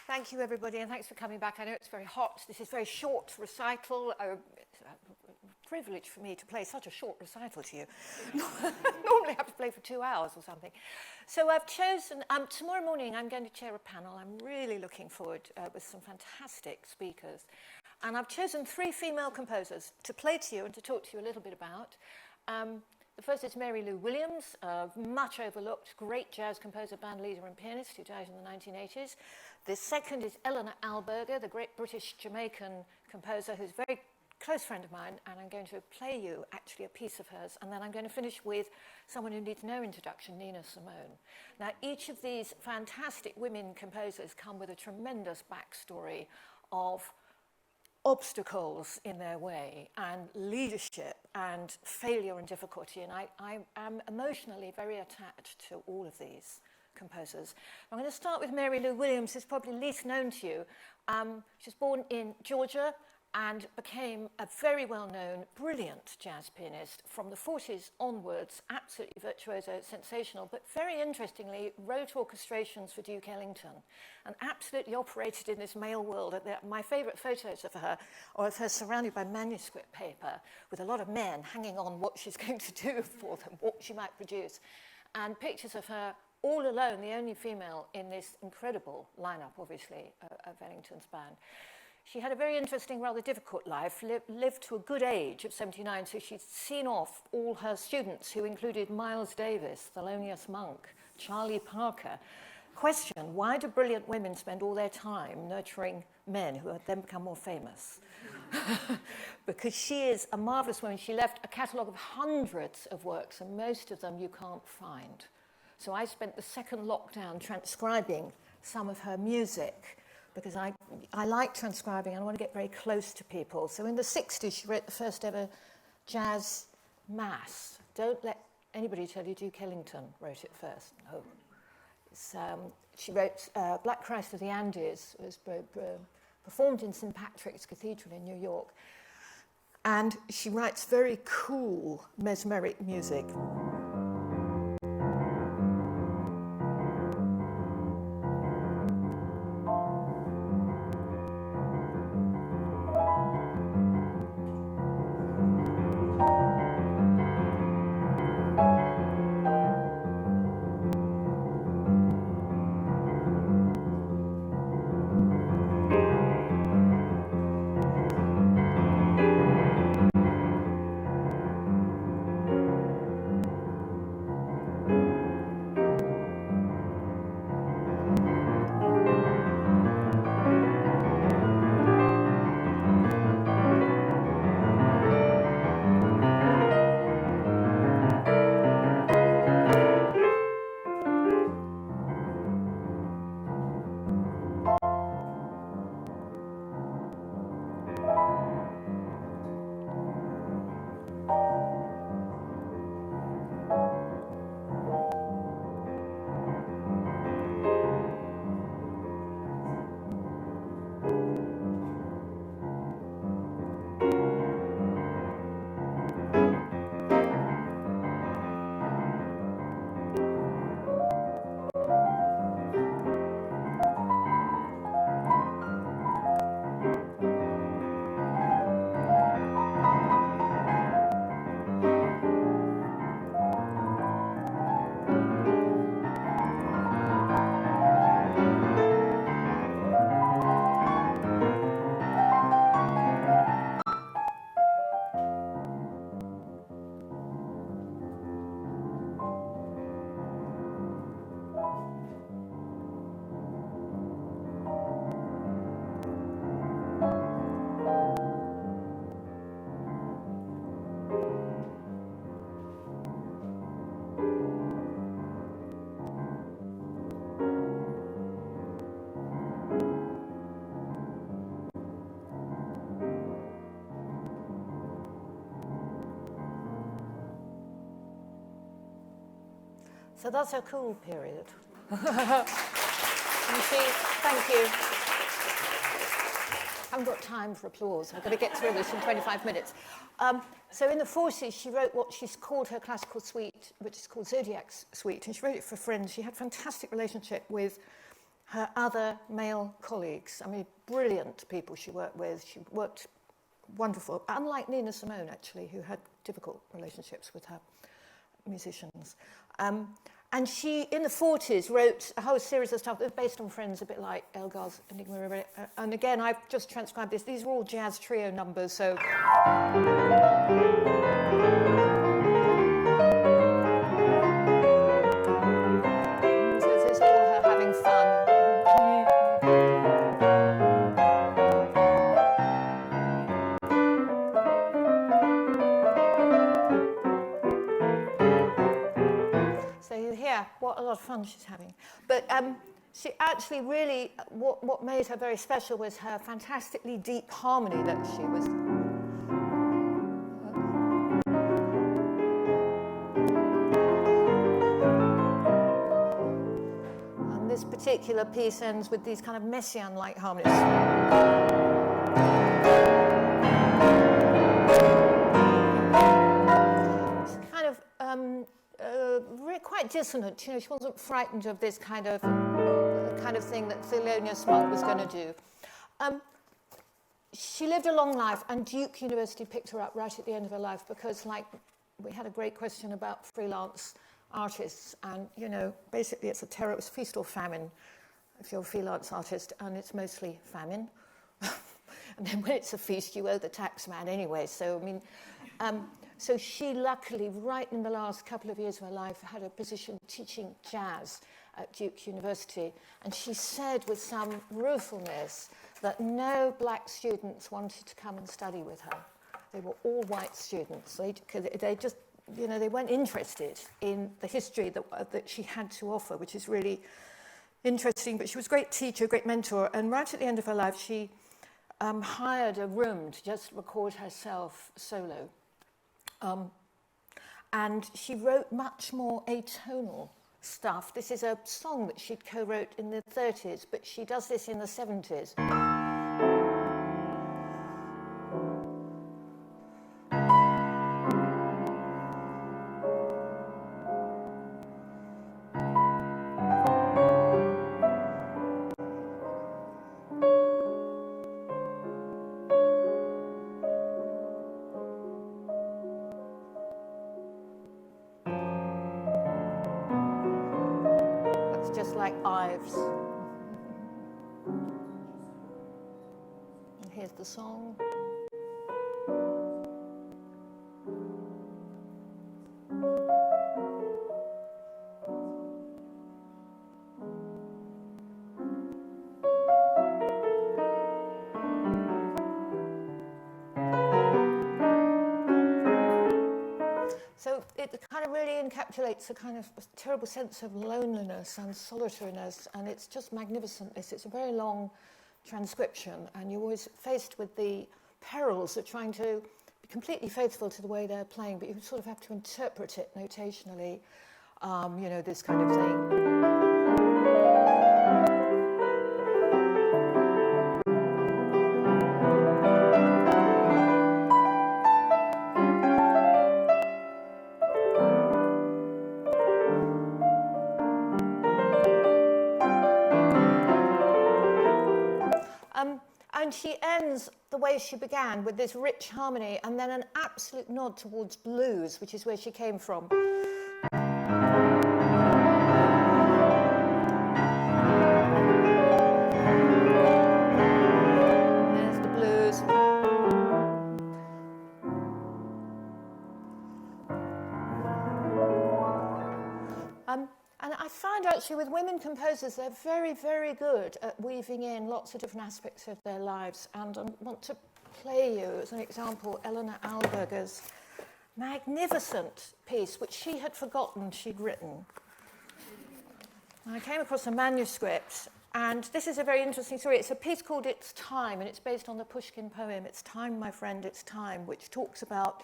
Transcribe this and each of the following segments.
Thank you, everybody, and thanks for coming back. I know it's very hot. This is a very short recital. It's a privilege for me to play such a short recital to you. Normally I have to play for 2 hours or something. So I've chosen, tomorrow morning I'm going to chair a panel. I'm really looking forward with some fantastic speakers. And I've chosen 3 female composers to play to you and to talk to you a little bit about. The first is Mary Lou Williams, much overlooked, great jazz composer, band leader and pianist who died in the 1980s. The second is Eleanor Alberger, the great British-Jamaican composer who's a very close friend of mine, and I'm going to play you actually a piece of hers, and then I'm going to finish with someone who needs no introduction, Nina Simone. Now, each of these fantastic women composers come with a tremendous backstory of obstacles in their way and leadership and failure and difficulty, and I am emotionally very attached to all of these composers. I'm going to start with Mary Lou Williams, who's probably least known to you. She was born in Georgia and became a very well-known, brilliant jazz pianist from the 40s onwards, absolutely virtuoso, sensational, but very interestingly wrote orchestrations for Duke Ellington and absolutely operated in this male world. My favourite photos of her are of her surrounded by manuscript paper with a lot of men hanging on what she's going to do for them, what she might produce, and pictures of her all alone, the only female in this incredible lineup, obviously, of Ellington's band. She had a very interesting, rather difficult life, lived to a good age of 79, so she'd seen off all her students, who included Miles Davis, Thelonious Monk, Charlie Parker. Question, why do brilliant women spend all their time nurturing men who have then become more famous? Because she is a marvellous woman. She left a catalogue of hundreds of works, and most of them you can't find. So I spent the second lockdown transcribing some of her music, because I like transcribing and I want to get very close to people. So in the 60s, she wrote the first ever jazz mass. Don't let anybody tell you Duke Ellington wrote it first. No. She wrote Black Christ of the Andes. It was performed in St. Patrick's Cathedral in New York. And she writes very cool, mesmeric music. So that's a cool period. You see, thank you. I haven't got time for applause. I've got to get through this in 25 minutes. So in the 40s, she wrote what she's called her classical suite, which is called Zodiac Suite, and she wrote it for friends. She had a fantastic relationship with her other male colleagues. I mean, brilliant people she worked with. She worked wonderful, unlike Nina Simone, actually, who had difficult relationships with her musicians. And she, in the 40s, wrote a whole series of stuff that was based on Friends, a bit like Elgar's Enigma. And again, I've just transcribed this. These are all jazz trio numbers, so... So this is all her having fun. So you hear what a lot of fun she's having. But she actually really, what made her very special was her fantastically deep harmony that she was... And this particular piece ends with these kind of Messiaen-like harmonies. It's kind of... really quite dissonant, you know. She wasn't frightened of this kind of thing that Thelonious Monk was going to do. She lived a long life, and Duke University picked her up right at the end of her life because, like, we had a great question about freelance artists, and, you know, basically it's it's feast or famine if you're a freelance artist, and it's mostly famine. And then when it's a feast, you owe the tax man anyway. So, I mean... So she luckily, right in the last couple of years of her life, had a position teaching jazz at Duke University. And she said with some ruefulness that no black students wanted to come and study with her. They were all white students. They just, you know, they weren't interested in the history that she had to offer, which is really interesting. But she was a great teacher, a great mentor. And right at the end of her life, she hired a room to just record herself solo. And she wrote much more atonal stuff. This is a song that she co-wrote in the 30s, but she does this in the 70s. Just like Ives. And here's the song. So it kind of really encapsulates a kind of terrible sense of loneliness and solitariness, and it's just magnificent. It's a very long transcription, and you're always faced with the perils of trying to be completely faithful to the way they're playing, but you sort of have to interpret it notationally, you know, this kind of thing. And she ends the way she began, with this rich harmony and then an absolute nod towards blues, which is where she came from. There's the blues. And I find actually with women composers, they're very, very good at weaving in lots of different aspects of their lives. And I want to play you, as an example, Eleanor Alberger's magnificent piece, which she had forgotten she'd written. And I came across a manuscript, and this is a very interesting story. It's a piece called It's Time, and it's based on the Pushkin poem, It's Time, My Friend, It's Time, which talks about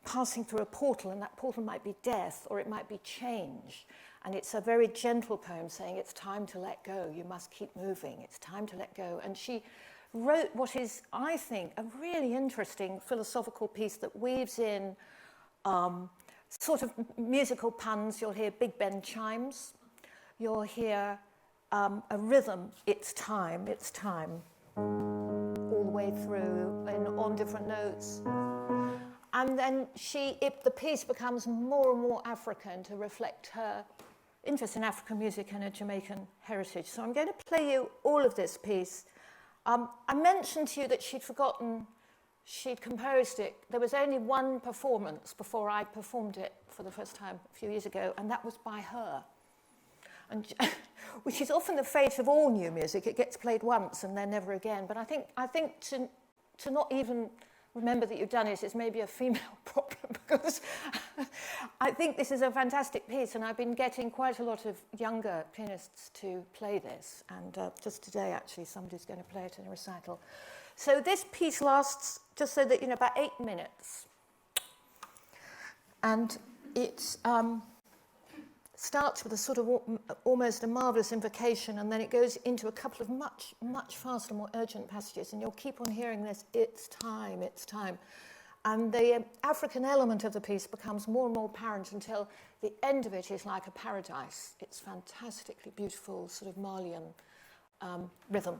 passing through a portal, and that portal might be death or it might be change. And it's a very gentle poem saying it's time to let go, you must keep moving, it's time to let go. And she wrote what is, I think, a really interesting philosophical piece that weaves in sort of musical puns. You'll hear Big Ben chimes, you'll hear a rhythm, it's time, all the way through and on different notes. And then the piece becomes more and more African to reflect her interest in African music and her Jamaican heritage. So I'm going to play you all of this piece. I mentioned to you that she'd composed it. There was only one performance before I performed it for the first time a few years ago, and that was by her. And which is often the fate of all new music. It gets played once and then never again. But I think to not even remember that you've done it is maybe a female problem, because I think this is a fantastic piece, and I've been getting quite a lot of younger pianists to play this. And just today, actually, somebody's going to play it in a recital. So this piece lasts, just so that you know, about 8 minutes. And it's... starts with a sort of almost a marvellous invocation, and then it goes into a couple of much faster, more urgent passages, and you'll keep on hearing this, it's time, it's time. And the African element of the piece becomes more and more apparent until the end of it is like a paradise. It's fantastically beautiful, sort of Malian rhythm.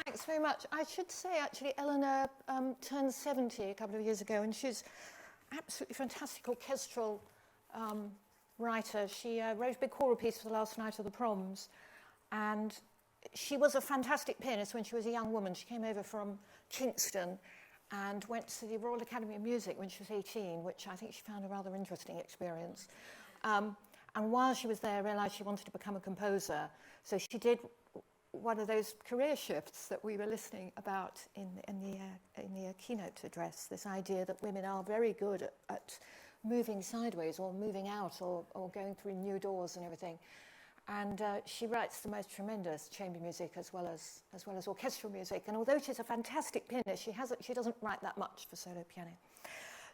Thanks very much. I should say, actually, Eleanor turned 70 a couple of years ago, and she's absolutely fantastic orchestral writer. She wrote a big choral piece for the last night of the proms, and she was a fantastic pianist when she was a young woman. She came over from Kingston, and went to the Royal Academy of Music when she was 18, which I think she found a rather interesting experience. And while she was there, realised she wanted to become a composer. So she did one of those career shifts that we were listening about in the keynote address, this idea that women are very good at moving sideways or moving out or going through new doors and everything. And she writes the most tremendous chamber music as well as orchestral music. And although she's a fantastic pianist, she doesn't write that much for solo piano.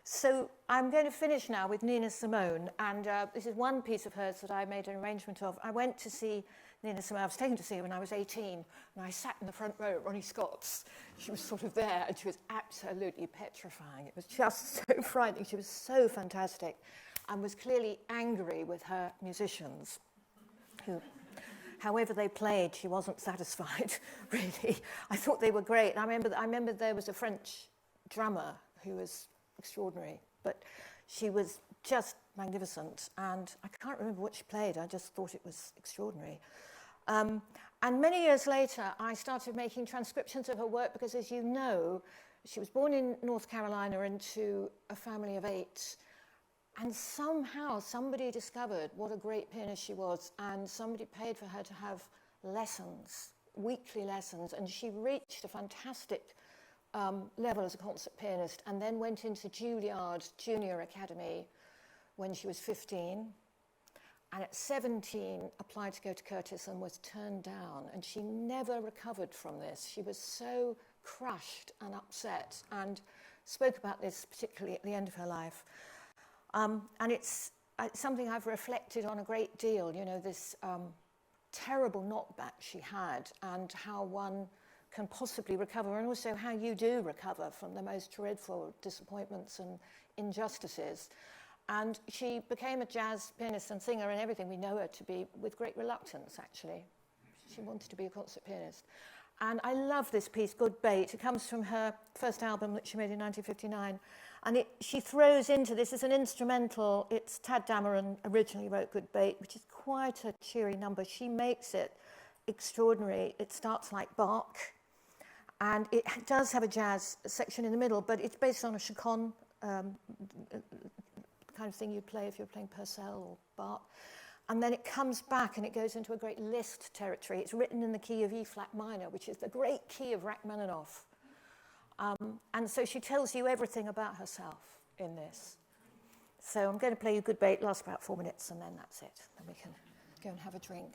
So I'm going to finish now with Nina Simone, and this is one piece of hers that I made an arrangement of. I went to see Nina Simone. I was taken to see her when I was 18, and I sat in the front row at Ronnie Scott's. She was sort of there, and she was absolutely petrifying. It was just so frightening. She was so fantastic, and was clearly angry with her musicians, who, however they played, she wasn't satisfied, really. I thought they were great. And I remember there was a French drummer who was extraordinary, but she was just magnificent, and I can't remember what she played. I just thought it was extraordinary. And many years later, I started making transcriptions of her work because, as you know, she was born in North Carolina into a family of 8, and somehow somebody discovered what a great pianist she was, and somebody paid for her to have lessons, weekly lessons, and she reached a fantastic level as a concert pianist, and then went into Juilliard Junior Academy when she was 15, and at 17 applied to go to Curtis and was turned down, and she never recovered from this. She was so crushed and upset, and spoke about this particularly at the end of her life. And it's something I've reflected on a great deal, you know, this terrible knockback she had, and how one can possibly recover, and also how you do recover from the most dreadful disappointments and injustices. And she became a jazz pianist and singer and everything we know her to be, with great reluctance, actually. She wanted to be a concert pianist. And I love this piece, Good Bait. It comes from her first album that she made in 1959. And she throws into this, it's an instrumental, it's Tad Dameron originally wrote Good Bait, which is quite a cheery number. She makes it extraordinary. It starts like Bach, and it does have a jazz section in the middle, but it's based on a chaconne, kind of thing you'd play if you're playing Purcell or Bach. And then it comes back and it goes into a great Liszt territory. It's written in the key of E-flat minor, which is the great key of Rachmaninoff. And so she tells you everything about herself in this. So I'm going to play you Good Bait, lasts about 4 minutes, and then that's it. Then we can go and have a drink.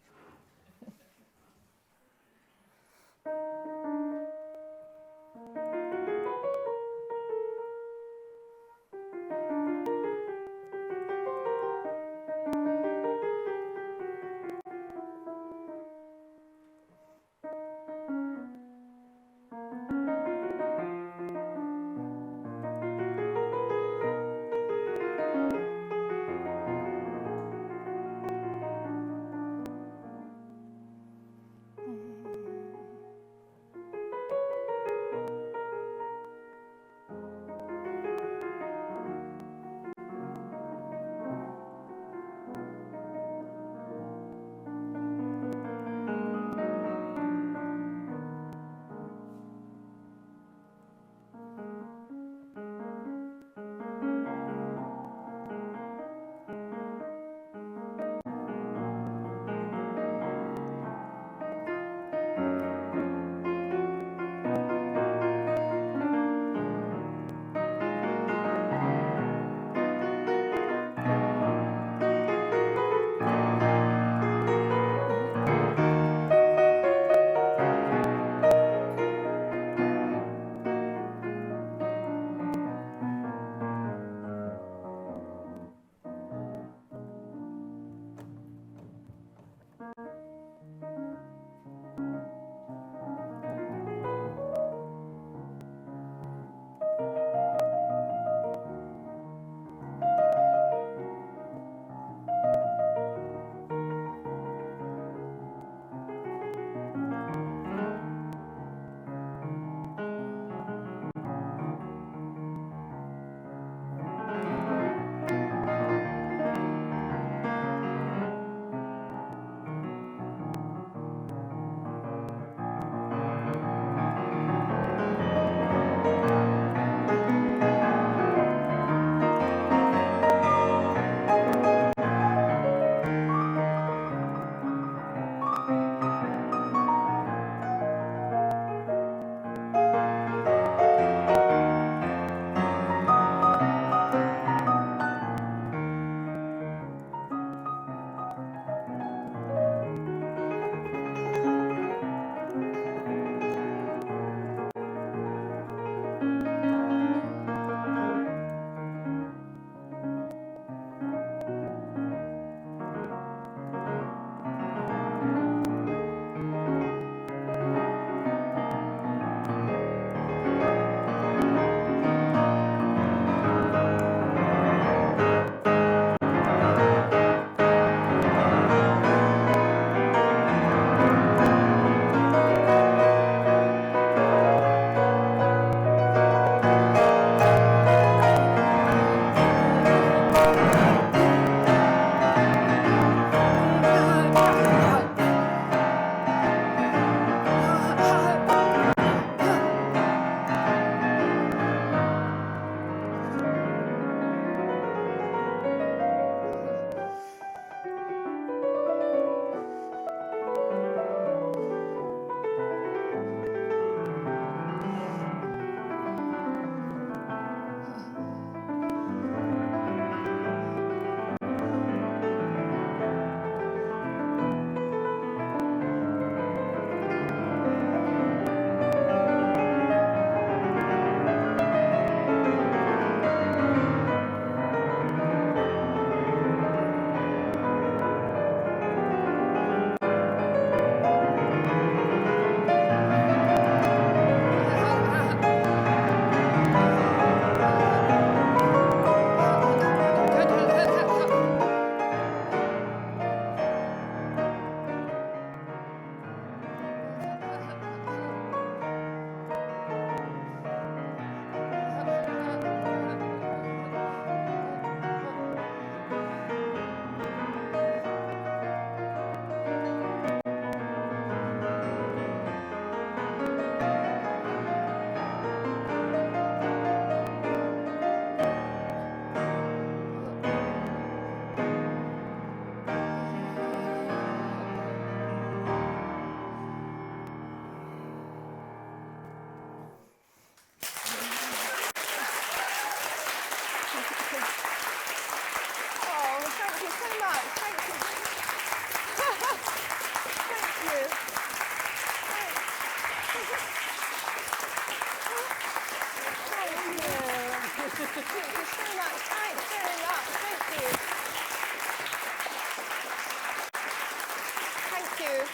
Thank you so much. Thanks very much. Thank you. Thank you.